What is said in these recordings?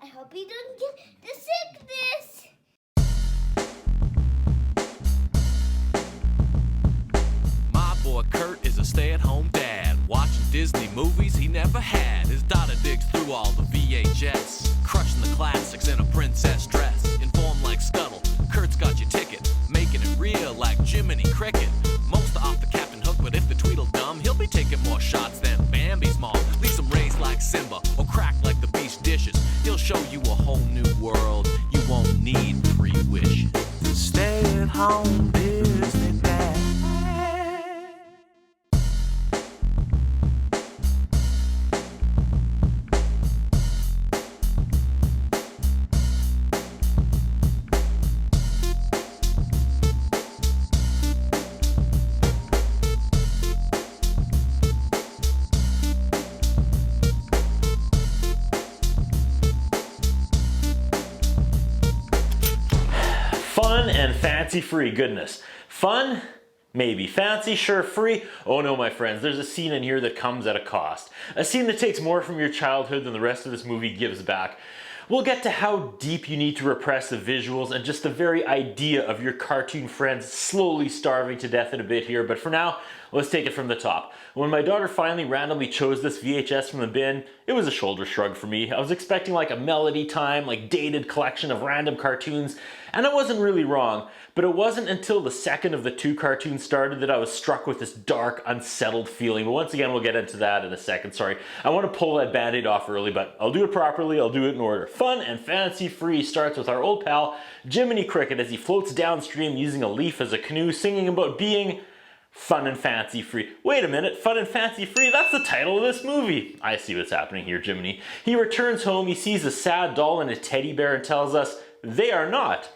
I hope you don't get the sickness. My boy Kurt is a stay-at-home dad, watching Disney movies he never had. His daughter digs through all the VHS, crushing the classics in a princess dress. Informed like Scuttle, Kurt's got your ticket, making it real like Jimminy Cricket. Most are off the Captain Hook, but if the Tweedledum, he'll be taking more shots than Bambi's mom. Leaves him raised like Simba, or cracked like the beast dishes. He'll show you a whole new world, you won't need 3 wishes. Stay-at-home Disney dad. Fun and fancy-free goodness. Fun? Maybe. Fancy? Sure. Free? Oh no, my friends, there's a scene in here that comes at a cost. A scene that takes more from your childhood than the rest of this movie gives back. We'll get to how deep you need to repress the visuals and just the very idea of your cartoon friends slowly starving to death in a bit here, but for now, let's take it from the top. When my daughter finally randomly chose this VHS from the bin, it was a shoulder shrug for me. I was expecting like a Melody Time, like dated collection of random cartoons, and I wasn't really wrong. But it wasn't until the second of the 2 cartoons started that I was struck with this dark, unsettled feeling. But once again, we'll get into that in a second. Sorry, I want to pull that band-aid off early, but I'll do it properly, I'll do it in order. Fun and fancy-free starts with our old pal, Jimminy Cricket, as he floats downstream using a leaf as a canoe, singing about being fun and fancy-free. Wait a minute, fun and fancy-free? That's the title of this movie. I see what's happening here, Jimminy. He returns home, he sees a sad doll and a teddy bear and tells us they are not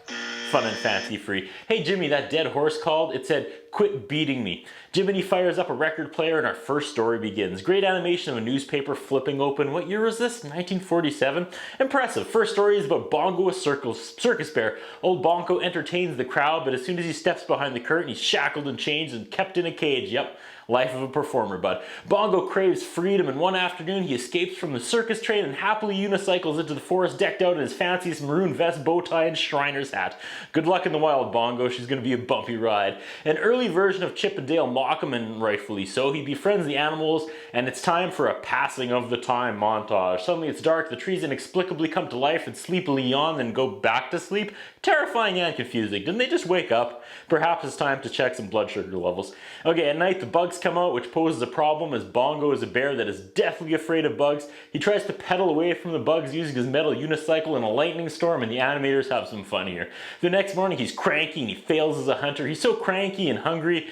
fun and fancy-free. Hey Jimmy, that dead horse called. It said, quit beating me. Jimminy fires up a record player and our first story begins. Great animation of a newspaper flipping open. What year was this? 1947? Impressive. First story is about Bongo, a circus bear. Old Bongo entertains the crowd, but as soon as he steps behind the curtain, he's shackled and chained and kept in a cage. Yep. Life of a performer, bud. Bongo craves freedom, and one afternoon he escapes from the circus train and happily unicycles into the forest decked out in his fanciest maroon vest, bow tie, and Shriner's hat. Good luck in the wild, Bongo. She's gonna be a bumpy ride. An early version of Chip and Dale mock him, and rightfully so. He befriends the animals, and it's time for a passing of the time montage. Suddenly it's dark, the trees inexplicably come to life and sleepily yawn, then go back to sleep. Terrifying and confusing. Didn't they just wake up? Perhaps it's time to check some blood sugar levels. Okay, at night the bugs come out, which poses a problem as Bongo is a bear that is deathly afraid of bugs. He tries to pedal away from the bugs using his metal unicycle in a lightning storm, and the animators have some fun here. The next morning he's cranky and he fails as a hunter. He's so cranky and hungry.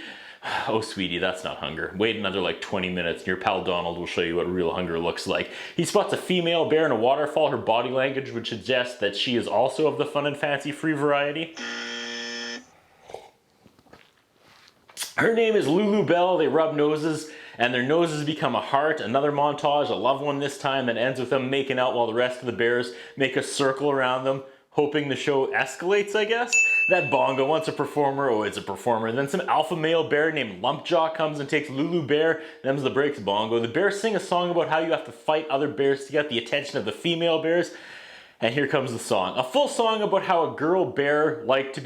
Oh sweetie, that's not hunger. Wait another like 20 minutes and your pal Donald will show you what real hunger looks like. He spots a female bear in a waterfall. Her body language would suggest that she is also of the fun and fancy-free variety. Her name is Lulu Bell. They rub noses and their noses become a heart. Another montage, a love one this time, that ends with them making out while the rest of the bears make a circle around them, hoping the show escalates, I guess. That Bongo wants a performer. Oh, it's a performer. Then some alpha male bear named Lumpjaw comes and takes Lulu Bear. Them's the breaks, Bongo. The bears sing a song about how you have to fight other bears to get the attention of the female bears. And here comes the song. A full song about how a girl bear likes to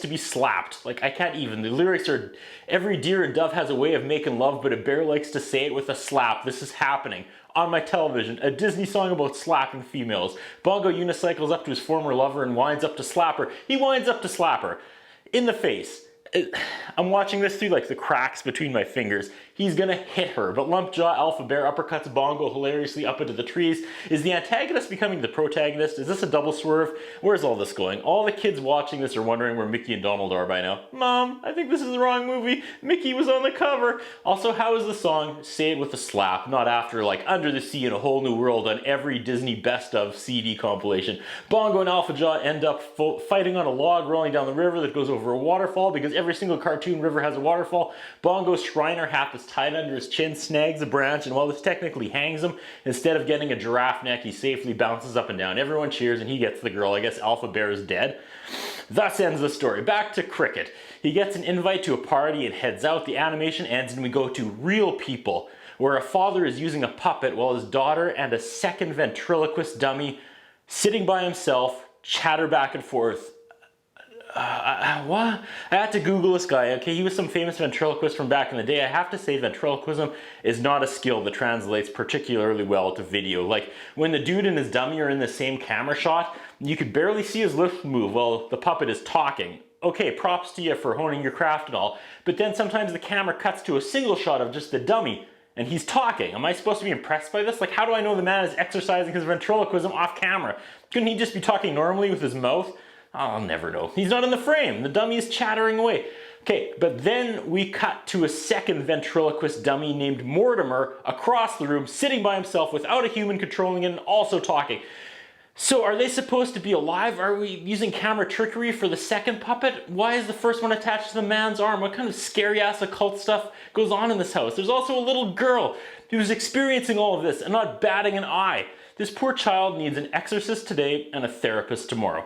be slapped. Like, I can't even. The lyrics are, every deer and dove has a way of making love, but a bear likes to say it with a slap. This is happening on my television. A Disney song about slapping females. Bongo unicycles up to his former lover and winds up to slap her. He winds up to slap her in the face. I'm watching this through like the cracks between my fingers. He's gonna hit her, but Lumpjaw Alpha Bear uppercuts Bongo hilariously up into the trees. Is the antagonist becoming the protagonist? Is this a double swerve? Where's all this going? All the kids watching this are wondering where Mickey and Donald are by now. Mom, I think this is the wrong movie. Mickey was on the cover. Also, how is the song Say It With a Slap, not after like Under the Sea in a Whole New World on every Disney Best Of CD compilation? Bongo and Alpha Jaw end up fighting on a log rolling down the river that goes over a waterfall, because every single cartoon river has a waterfall. Bongo's Shriner hat is tied under his chin, snags a branch, and while this technically hangs him, instead of getting a giraffe neck, he safely bounces up and down. Everyone cheers and he gets the girl. I guess Alpha Bear is dead. Thus ends the story. Back to Cricket. He gets an invite to a party and heads out. The animation ends and we go to Real People, where a father is using a puppet while his daughter and a second ventriloquist dummy sitting by himself, chatter back and forth. What? I had to Google this guy. Okay, he was some famous ventriloquist from back in the day. I have to say ventriloquism is not a skill that translates particularly well to video. Like when the dude and his dummy are in the same camera shot, you could barely see his lips move while the puppet is talking. Okay, props to you for honing your craft and all, but then sometimes the camera cuts to a single shot of just the dummy and he's talking. Am I supposed to be impressed by this? Like, how do I know the man is exercising his ventriloquism off camera? Couldn't he just be talking normally with his mouth? I'll never know. He's not in the frame. The dummy is chattering away. Okay, but then we cut to a second ventriloquist dummy named Mortimer across the room, sitting by himself without a human controlling it and also talking. So are they supposed to be alive? Are we using camera trickery for the second puppet? Why is the first one attached to the man's arm? What kind of scary ass occult stuff goes on in this house? There's also a little girl who's experiencing all of this and not batting an eye. This poor child needs an exorcist today and a therapist tomorrow.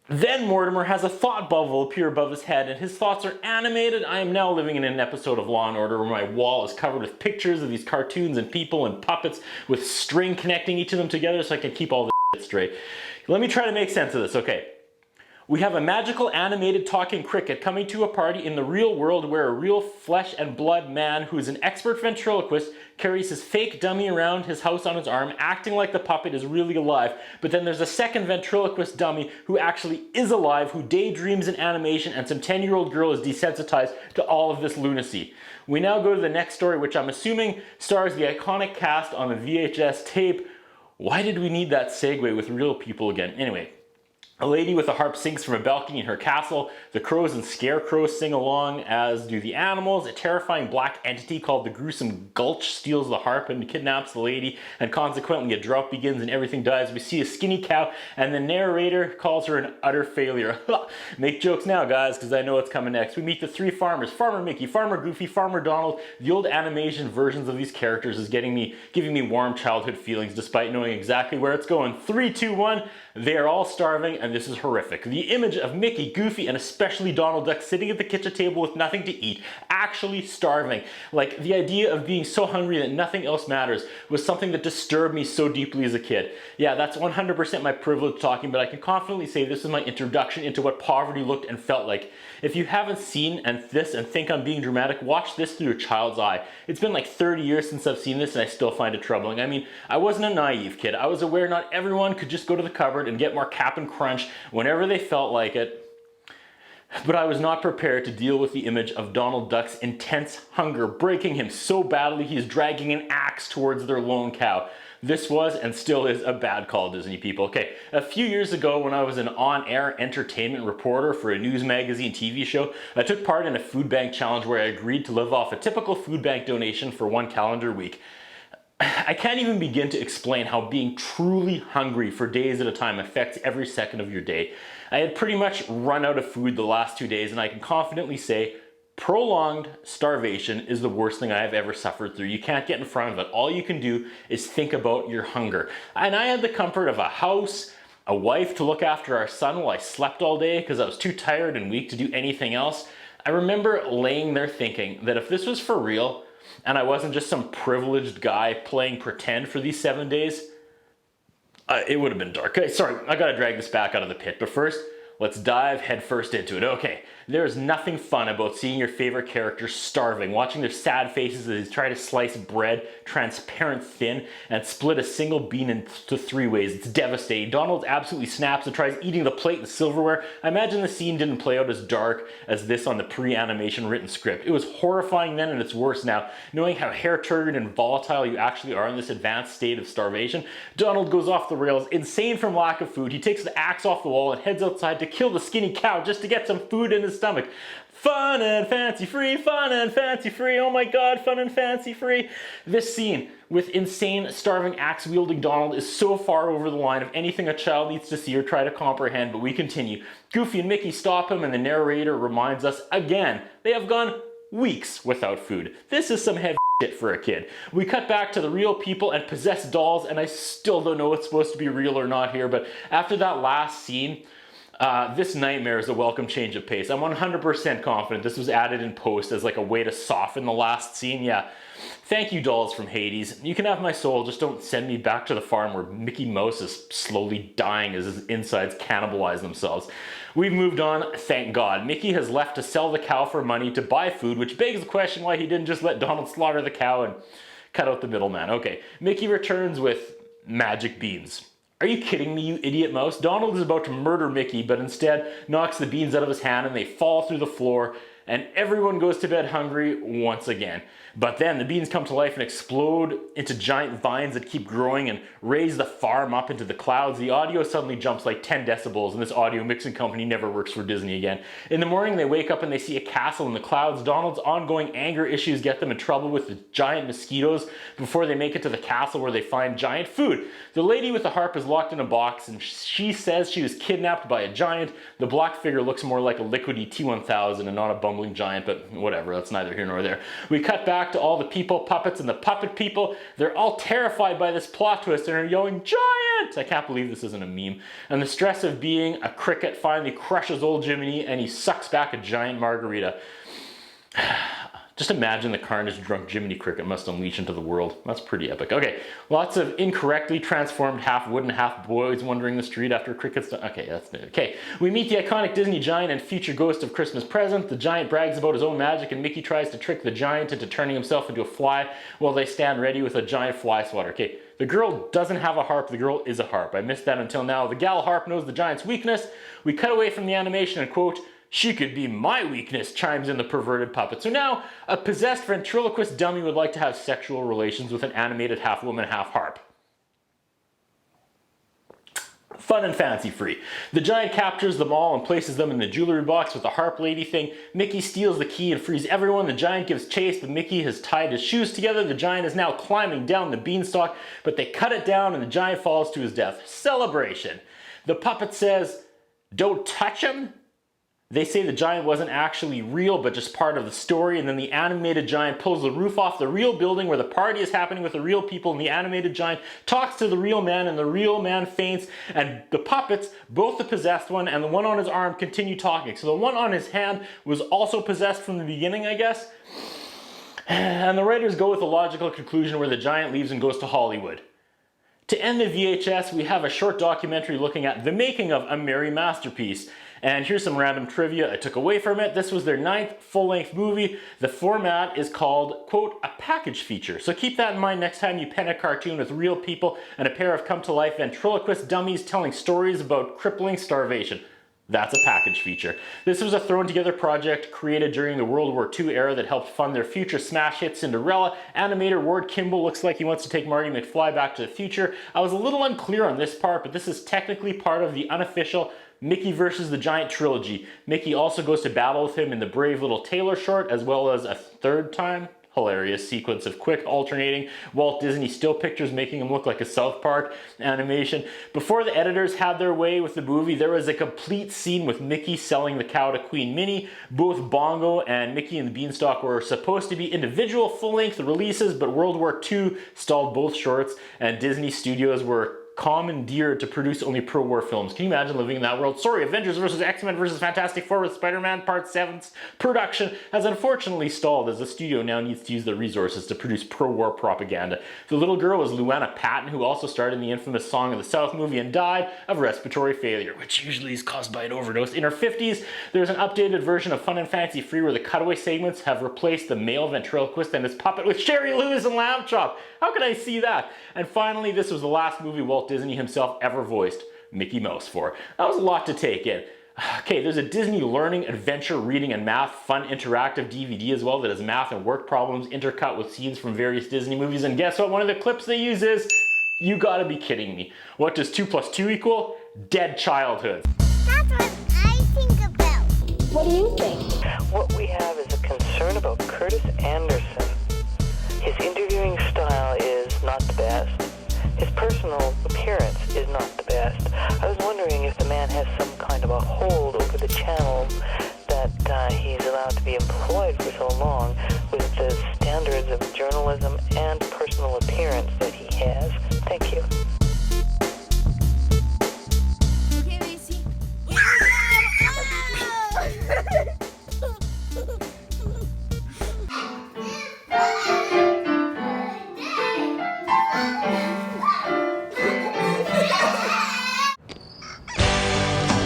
Then Mortimer has a thought bubble appear above his head and his thoughts are animated. I am now living in an episode of Law & Order where my wall is covered with pictures of these cartoons and people and puppets with string connecting each of them together so I can keep all this shit straight. Let me try to make sense of this, okay. We have a magical animated talking cricket coming to a party in the real world where a real flesh and blood man who is an expert ventriloquist carries his fake dummy around his house on his arm, acting like the puppet is really alive. But then there's a second ventriloquist dummy who actually is alive, who daydreams in animation, and some 10-year-old girl is desensitized to all of this lunacy. We now go to the next story, which I'm assuming stars the iconic cast on the VHS tape. Why did we need that segue with real people again? Anyway. A lady with a harp sings from a balcony in her castle. The crows and scarecrows sing along, as do the animals. A terrifying black entity called the Gruesome Gulch steals the harp and kidnaps the lady, and consequently a drought begins and everything dies. We see a skinny cow, and the narrator calls her an utter failure. Make jokes now, guys, because I know what's coming next. We meet the three farmers, Farmer Mickey, Farmer Goofy, Farmer Donald. The old animation versions of these characters is giving me warm childhood feelings, despite knowing exactly where it's going. 3, 2, 1. They are all starving, and this is horrific. The image of Mickey, Goofy, and especially Donald Duck sitting at the kitchen table with nothing to eat, actually starving. Like, the idea of being so hungry that nothing else matters was something that disturbed me so deeply as a kid. Yeah, that's 100% my privilege talking, but I can confidently say this is my introduction into what poverty looked and felt like. If you haven't seen this and think I'm being dramatic, watch this through a child's eye. It's been like 30 years since I've seen this and I still find it troubling. I mean, I wasn't a naive kid. I was aware not everyone could just go to the cupboard and get more Cap'n Crunch whenever they felt like it. But I was not prepared to deal with the image of Donald Duck's intense hunger, breaking him so badly he is dragging an axe towards their lone cow. This was and still is a bad call, Disney people. Okay, a few years ago when I was an on-air entertainment reporter for a news magazine TV show, I took part in a food bank challenge where I agreed to live off a typical food bank donation for 1 calendar week. I can't even begin to explain how being truly hungry for days at a time affects every second of your day. I had pretty much run out of food the last 2 days, and I can confidently say prolonged starvation is the worst thing I have ever suffered through. You can't get in front of it. All you can do is think about your hunger. And I had the comfort of a house, a wife to look after our son while I slept all day because I was too tired and weak to do anything else. I remember laying there thinking that if this was for real, and I wasn't just some privileged guy playing pretend for these 7 days, it would have been dark. Okay, sorry, I gotta drag this back out of the pit, but first, let's dive headfirst into it. Okay, there's nothing fun about seeing your favorite character starving, watching their sad faces as they try to slice bread transparent thin and split a single bean into 3 ways. It's devastating. Donald absolutely snaps and tries eating the plate and silverware. I imagine the scene didn't play out as dark as this on the pre-animation written script. It was horrifying then and it's worse now. Knowing how hair-triggered and volatile you actually are in this advanced state of starvation, Donald goes off the rails, insane from lack of food. He takes the axe off the wall and heads outside to kill the skinny cow just to get some food in his stomach. Fun and fancy free, fun and fancy free, oh my god, fun and fancy free. This scene with insane starving axe wielding Donald is so far over the line of anything a child needs to see or try to comprehend, but we continue. Goofy and Mickey stop him and the narrator reminds us again, they have gone weeks without food. This is some heavy shit for a kid. We cut back to the real people and possessed dolls, and I still don't know what's supposed to be real or not here, but after that last scene, This nightmare is a welcome change of pace. I'm 100% confident this was added in post as like a way to soften the last scene. Yeah, thank you, dolls from Hades. You can have my soul, just don't send me back to the farm where Mickey Mouse is slowly dying as his insides cannibalize themselves. We've moved on, thank God. Mickey has left to sell the cow for money to buy food, which begs the question why he didn't just let Donald slaughter the cow and cut out the middleman. Okay, Mickey returns with magic beans. Are you kidding me, you idiot mouse? Donald is about to murder Mickey, but instead knocks the beans out of his hand and they fall through the floor, and everyone goes to bed hungry once again. But then the beans come to life and explode into giant vines that keep growing and raise the farm up into the clouds. The audio suddenly jumps like 10 decibels, and this audio mixing company never works for Disney again. In the morning, they wake up and they see a castle in the clouds. Donald's ongoing anger issues get them in trouble with the giant mosquitoes before they make it to the castle where they find giant food. The lady with the harp is locked in a box, and she says she was kidnapped by a giant. The black figure looks more like a liquidy T-1000 and not a bumbling giant, but whatever, that's neither here nor there. We cut back to all the people, puppets, and the puppet people. They're all terrified by this plot twist and are yelling, "Giant!" I can't believe this isn't a meme. And the stress of being a cricket finally crushes old Jiminy, and he sucks back a giant margarita. Just imagine the carnage drunk Jimminy Cricket must unleash into the world. That's pretty epic. Okay, lots of incorrectly transformed half wooden, half boys wandering the street after Cricket's done. Okay, that's new. Okay, we meet the iconic Disney giant and future ghost of Christmas Present. The giant brags about his own magic, and Mickey tries to trick the giant into turning himself into a fly while they stand ready with a giant fly swatter. Okay, the girl doesn't have a harp, the girl is a harp. I missed that until now. The gal harp knows the giant's weakness. We cut away from the animation and quote, "She could be my weakness," chimes in the perverted puppet. So now, a possessed ventriloquist dummy would like to have sexual relations with an animated half woman, half harp. Fun and fancy free. The giant captures them all and places them in the jewelry box with the harp lady thing. Mickey steals the key and frees everyone. The giant gives chase, but Mickey has tied his shoes together. The giant is now climbing down the beanstalk, but they cut it down and the giant falls to his death. Celebration. The puppet says, "Don't touch him." They say the giant wasn't actually real, but just part of the story, and then the animated giant pulls the roof off the real building where the party is happening with the real people, and the animated giant talks to the real man, and the real man faints, and the puppets, both the possessed one and the one on his arm, continue talking. So the one on his hand was also possessed from the beginning, I guess? And the writers go with a logical conclusion where the giant leaves and goes to Hollywood. To end the VHS, we have a short documentary looking at the making of A Merry Masterpiece. And here's some random trivia I took away from it. This was their 9th full-length movie. The format is called, quote, a package feature. So keep that in mind next time you pen a cartoon with real people and a pair of come-to-life ventriloquist dummies telling stories about crippling starvation. That's a package feature. This was a thrown-together project created during the World War II era that helped fund their future smash hit Cinderella. Animator Ward Kimball looks like he wants to take Marty McFly back to the future. I was a little unclear on this part, but this is technically part of the unofficial Mickey vs. the Giant trilogy. Mickey also goes to battle with him in the Brave Little Tailor short, as well as a third time. Hilarious sequence of quick alternating Walt Disney still pictures making him look like a South Park animation. Before the editors had their way with the movie, there was a complete scene with Mickey selling the cow to Queen Minnie. Both Bongo and Mickey and the Beanstalk were supposed to be individual full-length releases, but World War II stalled both shorts, and Disney Studios were commandeered to produce only pro-war films. Can you imagine living in that world? Sorry, Avengers vs. X-Men vs. Fantastic Four with Spider-Man Part 7's production has unfortunately stalled as the studio now needs to use their resources to produce pro-war propaganda. The little girl was Luana Patton, who also starred in the infamous Song of the South movie and died of respiratory failure, which usually is caused by an overdose. In her 50s, there's an updated version of Fun and Fancy Free where the cutaway segments have replaced the male ventriloquist and his puppet with Sherry Lewis and Lamb Chop. How can I see that? And finally, this was the last movie Walt Disney himself ever voiced Mickey Mouse for. That was a lot to take in. Okay, there's a Disney learning, adventure, reading, and math fun interactive DVD as well that has math and work problems intercut with scenes from various Disney movies. And guess what? One of the clips they use is, you gotta be kidding me. What does 2 + 2 equal? Dead childhood. That's what I think about. What do you think? What we have is a concern about Curtis Anderson. His interviewing style is not the best. His personal appearance is not the best. I was wondering if the man has some kind of a